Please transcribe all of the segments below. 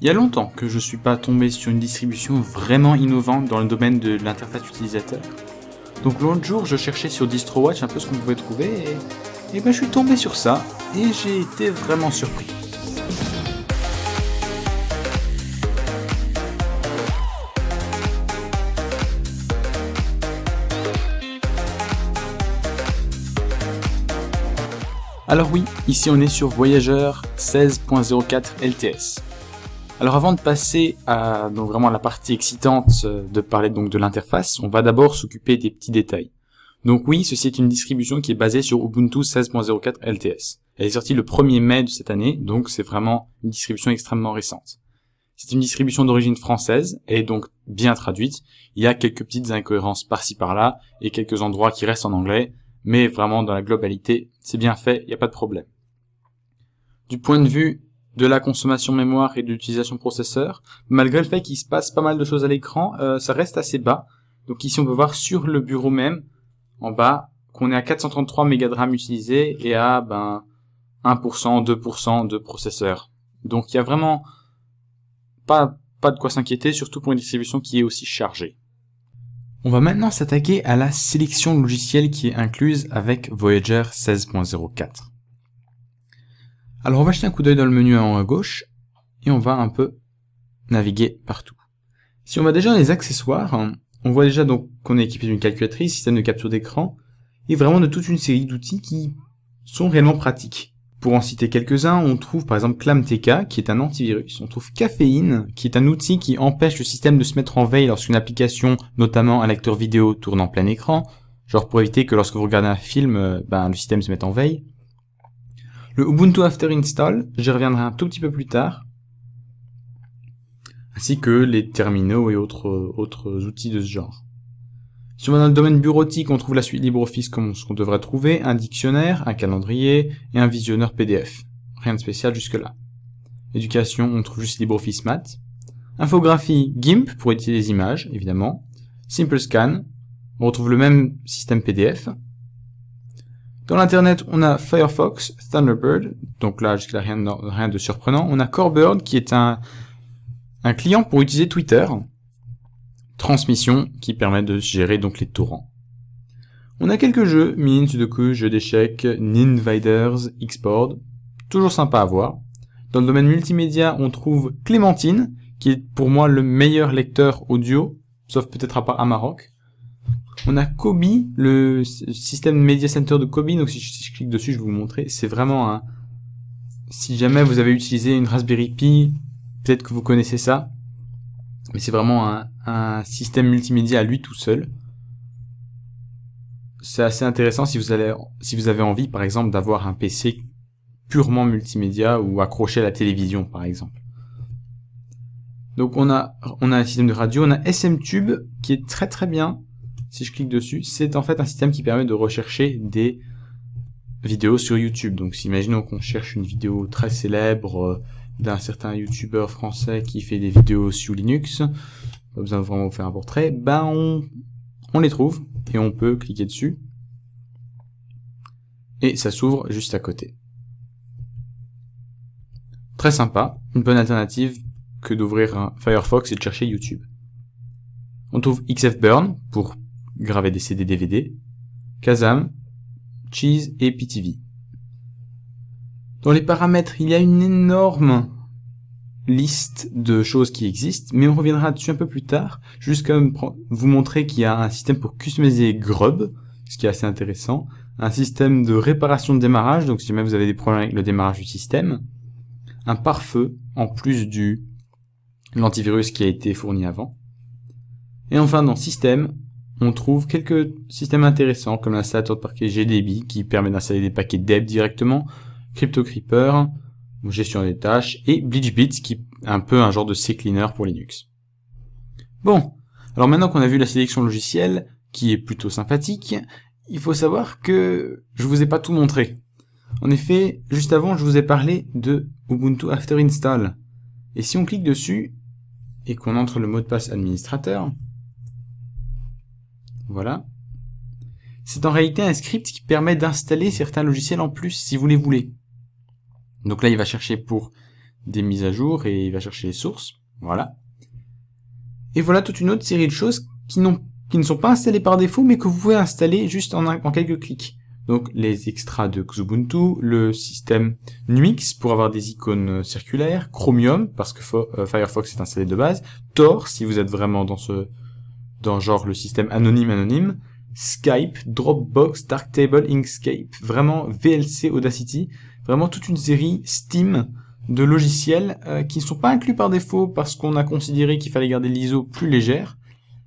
Il y a longtemps que je ne suis pas tombé sur une distribution vraiment innovante dans le domaine de l'interface utilisateur. Donc l'autre jour, je cherchais sur DistroWatch un peu ce qu'on pouvait trouver et ben, je suis tombé sur ça et j'ai été vraiment surpris. Alors oui, ici on est sur Voyager 16.04 LTS. Alors avant de passer à donc vraiment la partie excitante de parler donc de l'interface, on va d'abord s'occuper des petits détails. Donc oui, ceci est une distribution qui est basée sur Ubuntu 16.04 LTS. Elle est sortie le 1er mai de cette année, donc c'est vraiment une distribution extrêmement récente. C'est une distribution d'origine française, et donc bien traduite. Il y a quelques petites incohérences par-ci par-là, et quelques endroits qui restent en anglais, mais vraiment dans la globalité, c'est bien fait, il n'y a pas de problème. Du point de vue de la consommation mémoire et de l'utilisation processeur, malgré le fait qu'il se passe pas mal de choses à l'écran, ça reste assez bas. Donc ici on peut voir sur le bureau même, en bas, qu'on est à 433 MB de RAM utilisé et à 1%, 2% de processeur. Donc il y a vraiment pas de quoi s'inquiéter, surtout pour une distribution qui est aussi chargée. On va maintenant s'attaquer à la sélection logicielle qui est incluse avec Voyager 16.04. Alors on va jeter un coup d'œil dans le menu en haut à gauche et on va un peu naviguer partout. Si on va déjà dans les accessoires, on voit déjà donc qu'on est équipé d'une calculatrice, système de capture d'écran et vraiment de toute une série d'outils qui sont réellement pratiques. Pour en citer quelques-uns, on trouve par exemple ClamTK qui est un antivirus, on trouve Caffeine qui est un outil qui empêche le système de se mettre en veille lorsqu'une application, notamment un lecteur vidéo, tourne en plein écran, genre pour éviter que lorsque vous regardez un film, le système se mette en veille. Le Ubuntu After Install, j'y reviendrai un tout petit peu plus tard, ainsi que les terminaux et autres outils de ce genre. Si on va dans le domaine bureautique, on trouve la suite LibreOffice comme ce qu'on devrait trouver, un dictionnaire, un calendrier et un visionneur PDF. Rien de spécial jusque-là. Éducation, on trouve juste LibreOffice Math. Infographie, GIMP pour éditer les images, évidemment. Simple Scan, on retrouve le même système PDF. Dans l'internet, on a Firefox, Thunderbird, donc là jusqu'à rien de surprenant. On a Corebird qui est un client pour utiliser Twitter. Transmission qui permet de gérer donc les torrents. On a quelques jeux, Mine, Sudoku, jeux d'échecs, Ninvaders, Xboard, toujours sympa à voir. Dans le domaine multimédia, on trouve Clémentine, qui est pour moi le meilleur lecteur audio, sauf peut-être à part Amarok. On a Kobi, le système Media Center de Kobi, donc si je clique dessus, je vais vous montrer. C'est vraiment un... Si jamais vous avez utilisé une Raspberry Pi, peut-être que vous connaissez ça, mais c'est vraiment un système multimédia à lui tout seul. C'est assez intéressant si vous avez envie, par exemple, d'avoir un PC purement multimédia ou accroché à la télévision, par exemple. Donc on a un système de radio, on a SMTube qui est très très bien. Si je clique dessus, c'est en fait un système qui permet de rechercher des vidéos sur YouTube. Donc si imaginons qu'on cherche une vidéo très célèbre d'un certain youtubeur français qui fait des vidéos sous Linux, pas besoin de vraiment faire un portrait, on les trouve et on peut cliquer dessus et ça s'ouvre juste à côté. Très sympa, une bonne alternative que d'ouvrir un Firefox et de chercher YouTube. On trouve XFBurn pour graver des CD DVD, Kazam, Cheese et PTV. Dans les paramètres, il y a une énorme liste de choses qui existent, mais on reviendra dessus un peu plus tard, jusqu'à vous montrer qu'il y a un système pour customiser Grub, ce qui est assez intéressant, un système de réparation de démarrage, donc si jamais vous avez des problèmes avec le démarrage du système, un pare-feu, en plus de l'antivirus qui a été fourni avant. Et enfin, dans Système, on trouve quelques systèmes intéressants, comme l'installateur de paquets GDB, qui permet d'installer des paquets deb directement, CryptoCreeper, gestion des tâches, et BleachBits, qui est un peu un genre de CCleaner pour Linux. Bon, alors maintenant qu'on a vu la sélection logicielle, qui est plutôt sympathique, il faut savoir que je vous ai pas tout montré. En effet, juste avant, je vous ai parlé de Ubuntu After Install. Et si on clique dessus, et qu'on entre le mot de passe administrateur, voilà, c'est en réalité un script qui permet d'installer certains logiciels en plus si vous les voulez. Donc là, il va chercher pour des mises à jour et il va chercher les sources. Voilà. Et voilà toute une autre série de choses qui ne sont pas installées par défaut, mais que vous pouvez installer juste en quelques clics. Donc les extras de Xubuntu, le système Nuix pour avoir des icônes circulaires, Chromium parce que Firefox est installé de base, Tor si vous êtes vraiment dans genre le système anonyme, Skype, Dropbox, Darktable, Inkscape, vraiment VLC, Audacity, vraiment toute une série Steam de logiciels qui ne sont pas inclus par défaut parce qu'on a considéré qu'il fallait garder l'ISO plus légère,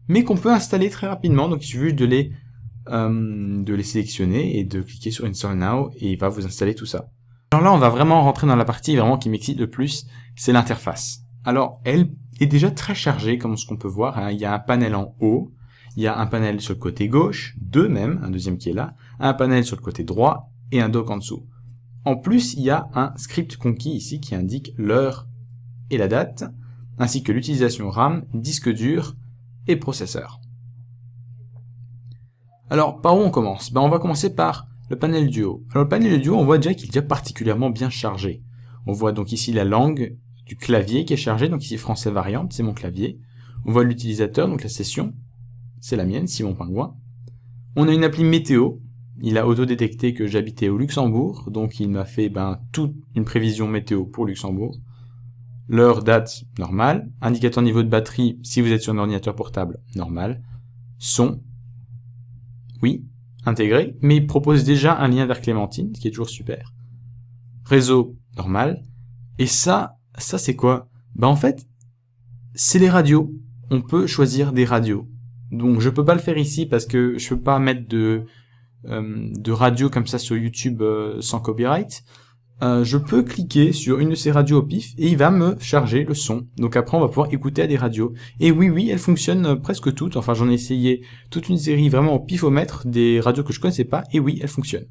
mais qu'on peut installer très rapidement. Donc il suffit de les sélectionner et de cliquer sur Install Now et il va vous installer tout ça. Alors là, on va vraiment rentrer dans la partie vraiment qui m'excite le plus, c'est l'interface. Alors, elle est déjà très chargée, comme ce qu'on peut voir, hein. Il y a un panel en haut, il y a un panel sur le côté gauche, deux même, un deuxième qui est là, un panel sur le côté droit et un dock en dessous. En plus, il y a un script conquis ici qui indique l'heure et la date, ainsi que l'utilisation RAM, disque dur et processeur. Alors, par où on commence? On va commencer par le panel du haut. Alors, le panel du haut, on voit déjà qu'il est déjà particulièrement bien chargé. On voit donc ici la langue du clavier qui est chargée, donc ici français variante, c'est mon clavier. On voit l'utilisateur, donc la session, c'est la mienne, Simon Pingouin. On a une appli météo. Il a auto-détecté que j'habitais au Luxembourg, donc il m'a fait toute une prévision météo pour Luxembourg. L'heure, date, normal. Indicateur niveau de batterie, si vous êtes sur un ordinateur portable, normal. Son, oui, intégré, mais il propose déjà un lien vers Clémentine, ce qui est toujours super. Réseau, normal. Et ça c'est quoi? En fait, c'est les radios. On peut choisir des radios. Donc je peux pas le faire ici parce que je peux pas mettre de radio comme ça sur YouTube sans copyright. Je peux cliquer sur une de ces radios au pif et il va me charger le son. Donc après on va pouvoir écouter à des radios. Et oui, elles fonctionnent presque toutes. Enfin j'en ai essayé toute une série vraiment au pifomètre des radios que je connaissais pas. Et oui, elles fonctionnent.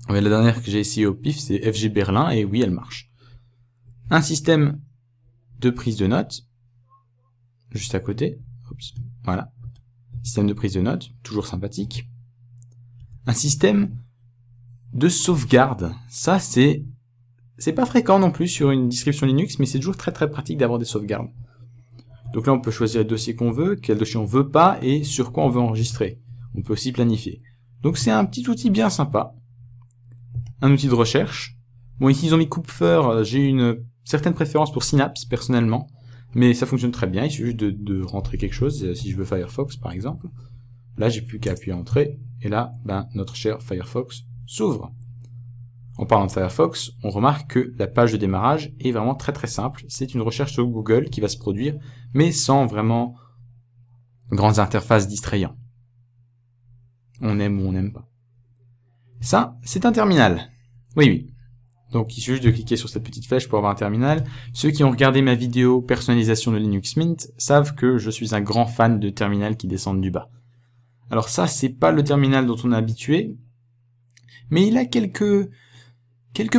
La dernière que j'ai essayé au pif c'est FG Berlin et oui, elle marche. Un système de prise de notes juste à côté. Oups, voilà. Système de prise de notes, toujours sympathique. Un système de sauvegarde. Ça, c'est pas fréquent non plus sur une distribution Linux, mais c'est toujours très très pratique d'avoir des sauvegardes. Donc là, on peut choisir le dossier qu'on veut, quel dossier on veut pas, et sur quoi on veut enregistrer. On peut aussi planifier. Donc c'est un petit outil bien sympa. Un outil de recherche. Bon, ici, ils ont mis Kupfer. J'ai une certaine préférence pour Synapse, personnellement. Mais ça fonctionne très bien. Il suffit juste de rentrer quelque chose. Si je veux Firefox, par exemple. Là, j'ai plus qu'à appuyer Entrée. Et là, notre cher Firefox s'ouvre. En parlant de Firefox, on remarque que la page de démarrage est vraiment très très simple. C'est une recherche sur Google qui va se produire, mais sans vraiment grandes interfaces distrayantes. On aime ou on n'aime pas. Ça, c'est un terminal. Oui. Donc il suffit juste de cliquer sur cette petite flèche pour avoir un terminal. Ceux qui ont regardé ma vidéo personnalisation de Linux Mint savent que je suis un grand fan de terminal qui descendent du bas. Alors ça, c'est pas le terminal dont on est habitué, mais il a quelques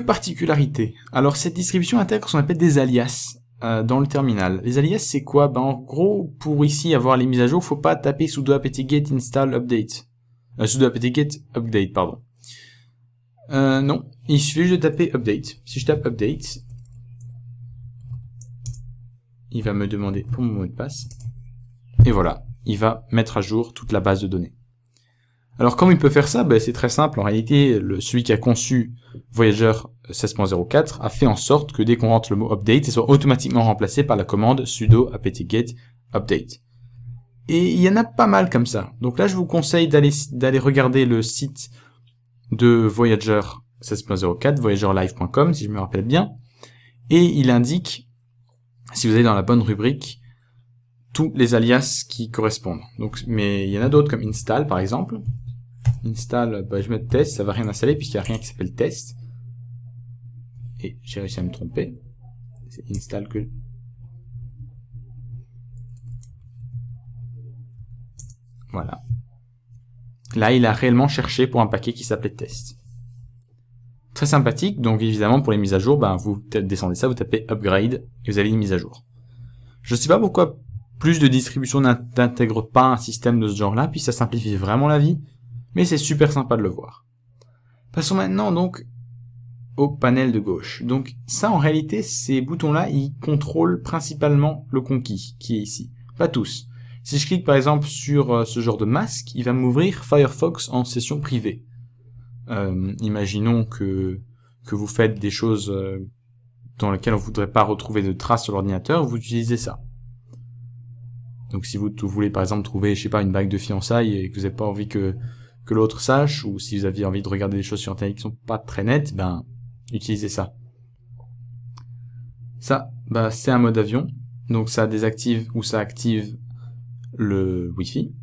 particularités. Alors cette distribution intègre ce qu'on appelle des alias dans le terminal. Les alias, c'est quoi? En gros, pour ici avoir les mises à jour, faut pas taper sudo apt-get install update. Sudo apt-get update, pardon. Non, il suffit juste de taper update. Si je tape update, il va me demander pour mon mot de passe. Et voilà, il va mettre à jour toute la base de données. Alors comment il peut faire ça? C'est très simple. En réalité, celui qui a conçu Voyager 16.04 a fait en sorte que dès qu'on rentre le mot update, il soit automatiquement remplacé par la commande sudo apt-get update. Et il y en a pas mal comme ça. Donc là, je vous conseille d'aller regarder le site de Voyager 16.04, voyagerlive.com, si je me rappelle bien. Et il indique, si vous allez dans la bonne rubrique, tous les alias qui correspondent. Donc, mais il y en a d'autres comme install, par exemple. Install, je mets test, ça va rien installer puisqu'il n'y a rien qui s'appelle test. Et j'ai réussi à me tromper. C'est install que... Voilà. Là, il a réellement cherché pour un paquet qui s'appelait test. Très sympathique, donc évidemment pour les mises à jour, vous descendez ça, vous tapez upgrade et vous avez une mise à jour. Je ne sais pas pourquoi plus de distributions n'intègrent pas un système de ce genre-là, puis ça simplifie vraiment la vie, mais c'est super sympa de le voir. Passons maintenant donc au panel de gauche. Donc ça, en réalité, ces boutons-là, ils contrôlent principalement le conquis qui est ici. Pas tous. Si je clique par exemple sur ce genre de masque, il va m'ouvrir Firefox en session privée. Imaginons que vous faites des choses dans lesquelles on ne voudrait pas retrouver de traces sur l'ordinateur, vous utilisez ça. Donc si vous voulez par exemple trouver, je sais pas, une bague de fiançailles et que vous n'avez pas envie que l'autre sache, ou si vous aviez envie de regarder des choses sur internet qui sont pas très nettes, ben utilisez ça. Ça, bah c'est un mode avion, donc ça désactive ou ça active le Wi-Fi.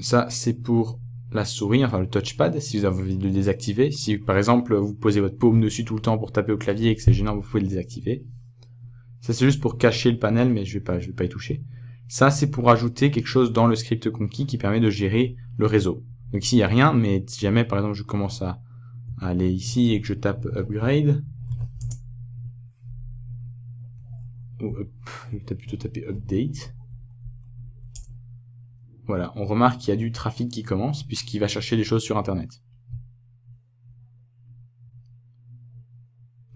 Ça c'est pour la souris, enfin le touchpad, si vous avez envie de le désactiver. Si par exemple vous posez votre paume dessus tout le temps pour taper au clavier et que c'est gênant, vous pouvez le désactiver. Ça c'est juste pour cacher le panel, mais je vais pas y toucher. Ça c'est pour ajouter quelque chose dans le script conquis qui permet de gérer le réseau. Donc ici il n'y a rien, mais si jamais par exemple je commence à aller ici et que je tape upgrade, ou je vais plutôt taper update. Voilà, on remarque qu'il y a du trafic qui commence puisqu'il va chercher des choses sur internet.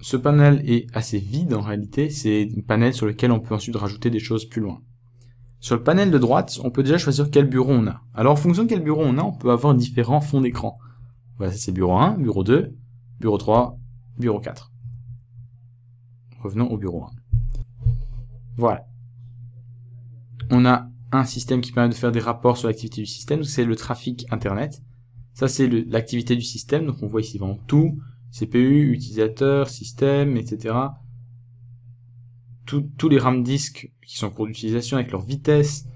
Ce panel est assez vide en réalité, c'est un panel sur lequel on peut ensuite rajouter des choses plus loin. Sur le panel de droite, on peut déjà choisir quel bureau on a. Alors en fonction de quel bureau on peut avoir différents fonds d'écran. Voilà, c'est bureau 1, bureau 2, bureau 3, bureau 4. Revenons au bureau 1. Voilà. On a un système qui permet de faire des rapports sur l'activité du système, c'est le trafic internet. Ça c'est l'activité du système, donc on voit ici vraiment tout. CPU, utilisateur, système, etc. Tous les RAM disques qui sont en cours d'utilisation avec leur vitesse,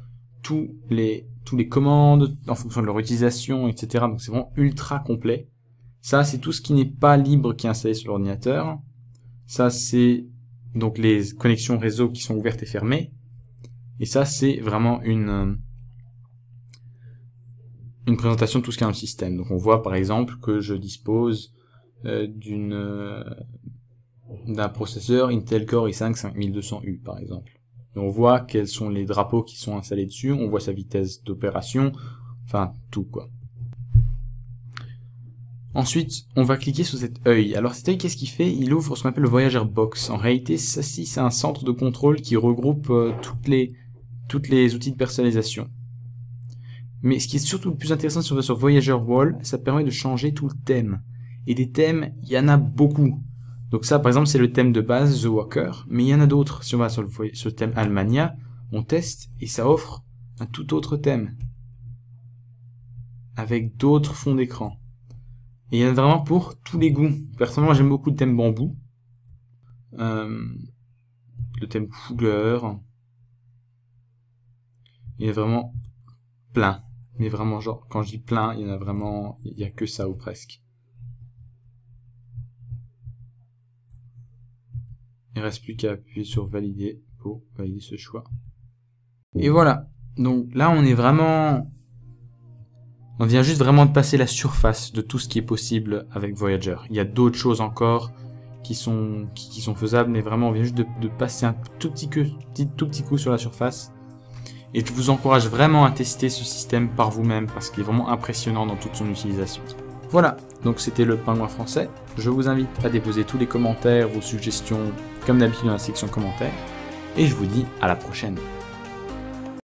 tous les commandes en fonction de leur utilisation, etc. Donc c'est vraiment ultra complet. Ça c'est tout ce qui n'est pas libre qui est installé sur l'ordinateur. Ça c'est donc les connexions réseau qui sont ouvertes et fermées. Et ça c'est vraiment une présentation de tout ce qu'il y a dans le système. Donc on voit par exemple que je dispose d'un processeur Intel Core i5 5200U par exemple. Et on voit quels sont les drapeaux qui sont installés dessus, on voit sa vitesse d'opération, enfin tout quoi. Ensuite, on va cliquer sur cet œil. Alors cet œil, qu'est-ce qu'il fait? Il ouvre ce qu'on appelle le Voyager Box. En réalité, ceci c'est un centre de contrôle qui regroupe toutes les outils de personnalisation. Mais ce qui est surtout le plus intéressant si on va sur Voyager Wall, ça permet de changer tout le thème. Et des thèmes, il y en a beaucoup. Donc ça, par exemple, c'est le thème de base, The Walker, mais il y en a d'autres. Si on va sur le thème Almania, on teste et ça offre un tout autre thème. Avec d'autres fonds d'écran. Et il y en a vraiment pour tous les goûts. Personnellement, j'aime beaucoup le thème bambou. Le thème couleur. Il y a vraiment plein. Mais vraiment, genre, quand je dis plein, il y en a vraiment, il y a que ça ou presque. Il ne reste plus qu'à appuyer sur valider pour valider ce choix. Et voilà. Donc là, on vient juste vraiment de passer la surface de tout ce qui est possible avec Voyager. Il y a d'autres choses encore qui sont faisables, mais vraiment, on vient juste de passer un tout petit coup sur la surface. Et je vous encourage vraiment à tester ce système par vous-même parce qu'il est vraiment impressionnant dans toute son utilisation. Voilà, donc c'était le Pingouin français. Je vous invite à déposer tous les commentaires, vos suggestions, comme d'habitude dans la section commentaires. Et je vous dis à la prochaine.